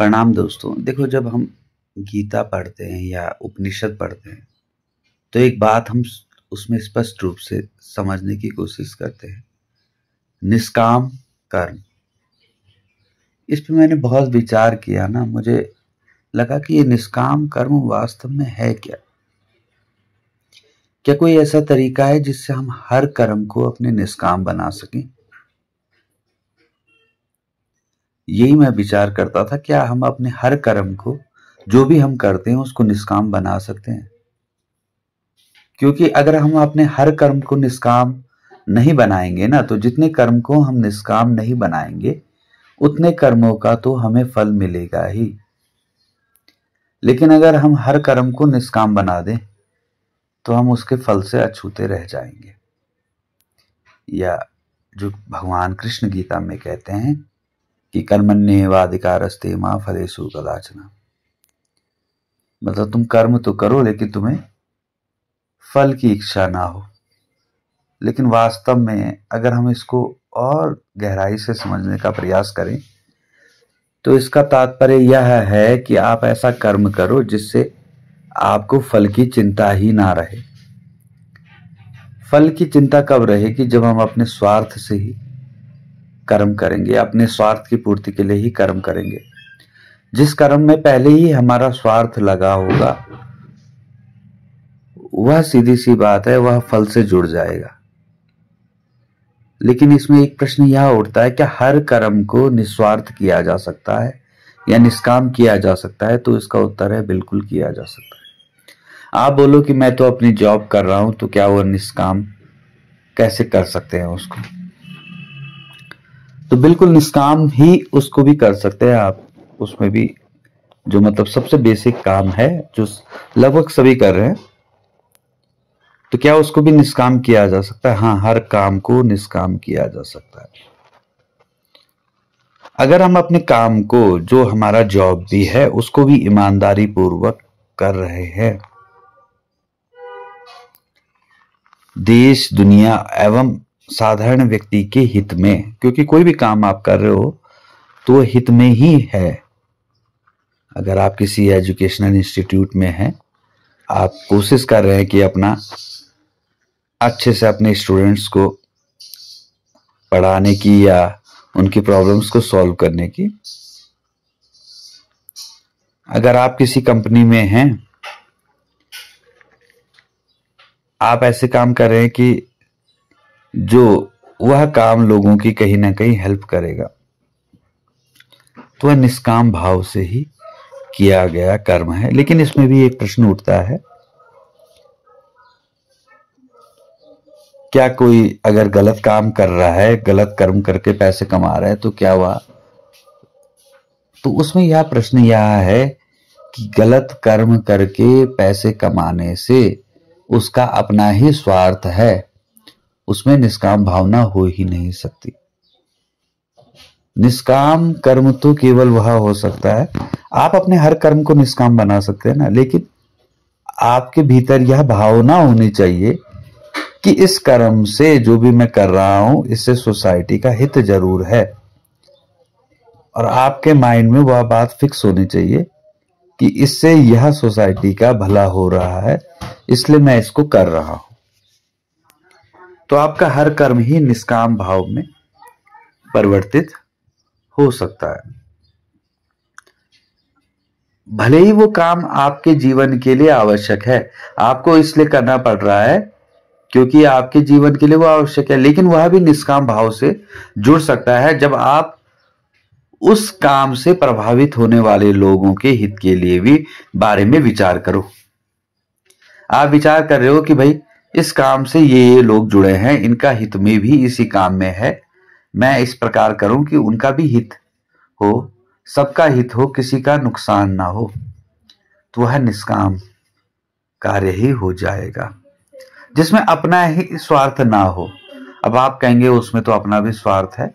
प्रणाम दोस्तों। देखो, जब हम गीता पढ़ते हैं या उपनिषद पढ़ते हैं तो एक बात हम उसमें स्पष्ट रूप से समझने की कोशिश करते हैं, निष्काम कर्म। इस पे मैंने बहुत विचार किया ना, मुझे लगा कि ये निष्काम कर्म वास्तव में है क्या। क्या कोई ऐसा तरीका है जिससे हम हर कर्म को अपने निष्काम बना सकें? यही मैं विचार करता था, क्या हम अपने हर कर्म को, जो भी हम करते हैं, उसको निष्काम बना सकते हैं? क्योंकि अगर हम अपने हर कर्म को निष्काम नहीं बनाएंगे ना, तो जितने कर्म को हम निष्काम नहीं बनाएंगे उतने कर्मों का तो हमें फल मिलेगा ही। लेकिन अगर हम हर कर्म को निष्काम बना दें तो हम उसके फल से अछूते रह जाएंगे। या जो भगवान कृष्ण गीता में कहते हैं कि कर्मण्येवाधिकारस्ते मा फलेषु कदाचन, मतलब तुम कर्म तो करो लेकिन तुम्हें फल की इच्छा ना हो। लेकिन वास्तव में अगर हम इसको और गहराई से समझने का प्रयास करें तो इसका तात्पर्य यह है कि आप ऐसा कर्म करो जिससे आपको फल की चिंता ही ना रहे। फल की चिंता कब रहेगी? जब हम अपने स्वार्थ से ही कर्म करेंगे, अपने स्वार्थ की पूर्ति के लिए ही कर्म करेंगे। जिस कर्म में पहले ही हमारा स्वार्थ लगा होगा वह सीधी सी बात है, वह फल से जुड़ जाएगा। लेकिन इसमें एक प्रश्न यह उठता है, क्या हर कर्म को निस्वार्थ किया जा सकता है या निष्काम किया जा सकता है? तो इसका उत्तर है, बिल्कुल किया जा सकता है। आप बोलो कि मैं तो अपनी जॉब कर रहा हूं, तो क्या वो निष्काम कैसे कर सकते हैं उसको? तो बिल्कुल निष्काम ही उसको भी कर सकते हैं आप। उसमें भी जो मतलब सबसे बेसिक काम है जो लगभग सभी कर रहे हैं, तो क्या उसको भी निष्काम किया जा सकता है? हाँ, हर काम को निष्काम किया जा सकता है। अगर हम अपने काम को, जो हमारा जॉब भी है, उसको भी ईमानदारी पूर्वक कर रहे हैं, देश, दुनिया एवं साधारण व्यक्ति के हित में, क्योंकि कोई भी काम आप कर रहे हो तो वो हित में ही है। अगर आप किसी एजुकेशनल इंस्टीट्यूट में हैं, आप कोशिश कर रहे हैं कि अपना अच्छे से अपने स्टूडेंट्स को पढ़ाने की या उनकी प्रॉब्लम्स को सॉल्व करने की। अगर आप किसी कंपनी में हैं, आप ऐसे काम कर रहे हैं कि जो वह काम लोगों की कहीं ना कहीं हेल्प करेगा, तो वह निष्काम भाव से ही किया गया कर्म है। लेकिन इसमें भी एक प्रश्न उठता है, क्या कोई अगर गलत काम कर रहा है, गलत कर्म करके पैसे कमा रहा है, तो क्या वह, तो उसमें यह प्रश्न यह है कि गलत कर्म करके पैसे कमाने से उसका अपना ही स्वार्थ है, उसमें निष्काम भावना हो ही नहीं सकती। निष्काम कर्म तो केवल वह हो सकता है, आप अपने हर कर्म को निष्काम बना सकते हैं ना, लेकिन आपके भीतर यह भावना होनी चाहिए कि इस कर्म से, जो भी मैं कर रहा हूं, इससे सोसाइटी का हित जरूर है। और आपके माइंड में वह बात फिक्स होनी चाहिए कि इससे यह सोसाइटी का भला हो रहा है, इसलिए मैं इसको कर रहा हूं। तो आपका हर कर्म ही निष्काम भाव में परिवर्तित हो सकता है। भले ही वो काम आपके जीवन के लिए आवश्यक है, आपको इसलिए करना पड़ रहा है क्योंकि आपके जीवन के लिए वो आवश्यक है, लेकिन वह भी निष्काम भाव से जुड़ सकता है जब आप उस काम से प्रभावित होने वाले लोगों के हित के लिए भी बारे में विचार करो। आप विचार कर रहे हो कि भाई इस काम से ये लोग जुड़े हैं, इनका हित में भी इसी काम में है, मैं इस प्रकार करूं कि उनका भी हित हो, सबका हित हो, किसी का नुकसान ना हो, तो वह निष्काम कार्य ही हो जाएगा जिसमें अपना ही स्वार्थ ना हो। अब आप कहेंगे उसमें तो अपना भी स्वार्थ है,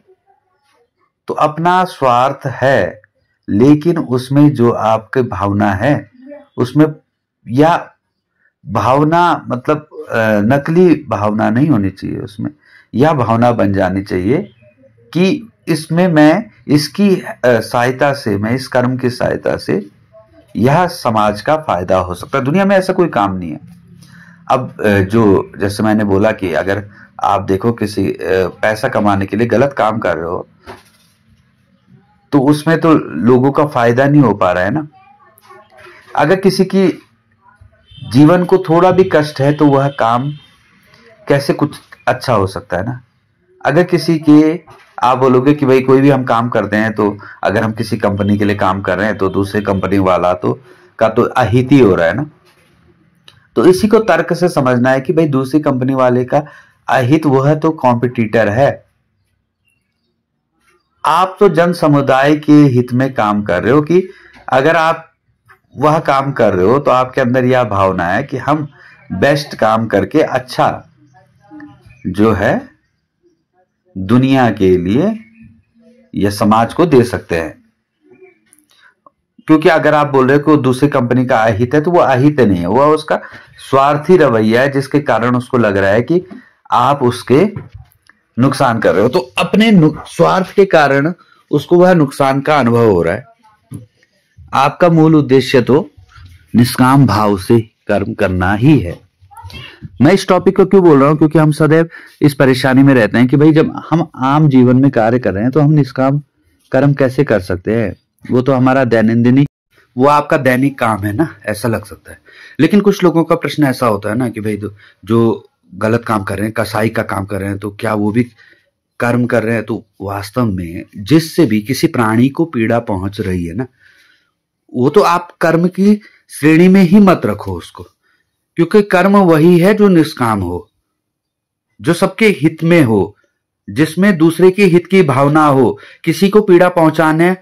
तो अपना स्वार्थ है, लेकिन उसमें जो आपकी भावना है, उसमें, या भावना मतलब नकली भावना नहीं होनी चाहिए, उसमें यह भावना बन जानी चाहिए कि इसमें मैं इसकी सहायता से, मैं इस कर्म की सहायता से यह समाज का फायदा हो सकता है। दुनिया में ऐसा कोई काम नहीं है। अब जो जैसे मैंने बोला कि अगर आप देखो किसी पैसा कमाने के लिए गलत काम कर रहे हो तो उसमें तो लोगों का फायदा नहीं हो पा रहा है ना। अगर किसी की जीवन को थोड़ा भी कष्ट है तो वह काम कैसे कुछ अच्छा हो सकता है ना। अगर किसी के, आप बोलोगे कि भाई कोई भी हम काम करते हैं तो अगर हम किसी कंपनी के लिए काम कर रहे हैं तो दूसरे कंपनी वाला तो अहित ही हो रहा है ना। तो इसी को तर्क से समझना है कि भाई दूसरी कंपनी वाले का अहित, वह तो कॉम्पिटिटर है। आप तो जन समुदाय के हित में काम कर रहे हो कि अगर आप वह काम कर रहे हो तो आपके अंदर यह भावना है कि हम बेस्ट काम करके अच्छा जो है दुनिया के लिए या समाज को दे सकते हैं। क्योंकि अगर आप बोल रहे हो कि दूसरी कंपनी का अहित है तो वो अहित नहीं है, वह उसका स्वार्थी रवैया है जिसके कारण उसको लग रहा है कि आप उसके नुकसान कर रहे हो। तो अपने स्वार्थ के कारण उसको वह नुकसान का अनुभव हो रहा है। आपका मूल उद्देश्य तो निष्काम भाव से कर्म करना ही है। मैं इस टॉपिक को क्यों बोल रहा हूं, क्योंकि हम सदैव इस परेशानी में रहते हैं कि भाई जब हम आम जीवन में कार्य कर रहे हैं तो हम निष्काम कर्म कैसे कर सकते हैं। वो तो हमारा दैनंदिनी, वो आपका दैनिक काम है ना, ऐसा लग सकता है। लेकिन कुछ लोगों का प्रश्न ऐसा होता है ना कि भाई जो गलत काम कर रहे हैं, कसाई का काम कर रहे हैं, तो क्या वो भी कर्म कर रहे हैं। तो वास्तव में जिससे भी किसी प्राणी को पीड़ा पहुंच रही है ना, वो तो आप कर्म की श्रेणी में ही मत रखो उसको, क्योंकि कर्म वही है जो निष्काम हो, जो सबके हित में हो, जिसमें दूसरे के हित की भावना हो, किसी को पीड़ा पहुंचाने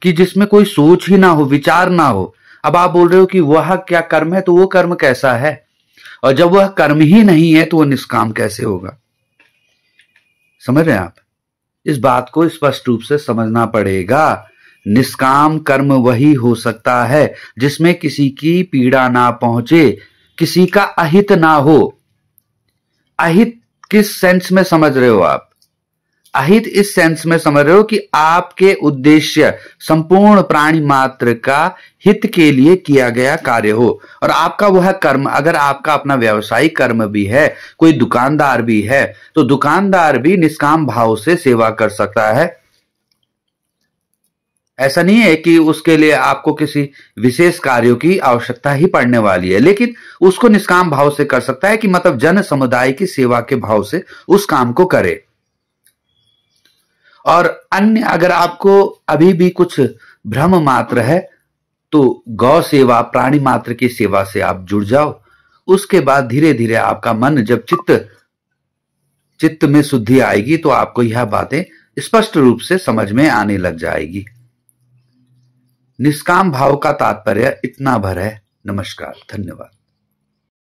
कि जिसमें कोई सोच ही ना हो, विचार ना हो। अब आप बोल रहे हो कि वह क्या कर्म है, तो वो कर्म कैसा है। और जब वह कर्म ही नहीं है तो वह निष्काम कैसे होगा। समझ रहे हैं आप। इस बात को स्पष्ट रूप से समझना पड़ेगा। निष्काम कर्म वही हो सकता है जिसमें किसी की पीड़ा ना पहुंचे, किसी का अहित ना हो। अहित किस सेंस में समझ रहे हो आप। अहित इस सेंस में समझ रहे हो कि आपके उद्देश्य संपूर्ण प्राणी मात्र का हित के लिए किया गया कार्य हो। और आपका वह कर्म, अगर आपका अपना व्यवसायिक कर्म भी है, कोई दुकानदार भी है, तो दुकानदार भी निष्काम भाव से सेवा कर सकता है। ऐसा नहीं है कि उसके लिए आपको किसी विशेष कार्यों की आवश्यकता ही पड़ने वाली है, लेकिन उसको निष्काम भाव से कर सकता है कि मतलब जन समुदाय की सेवा के भाव से उस काम को करे। और अन्य, अगर आपको अभी भी कुछ भ्रम मात्र है तो गौ सेवा, प्राणी मात्र की सेवा से आप जुड़ जाओ। उसके बाद धीरे धीरे आपका मन जब चित्त में शुद्धि आएगी तो आपको यह बातें स्पष्ट रूप से समझ में आने लग जाएगी। निष्काम भाव का तात्पर्य इतना भर है। नमस्कार, धन्यवाद।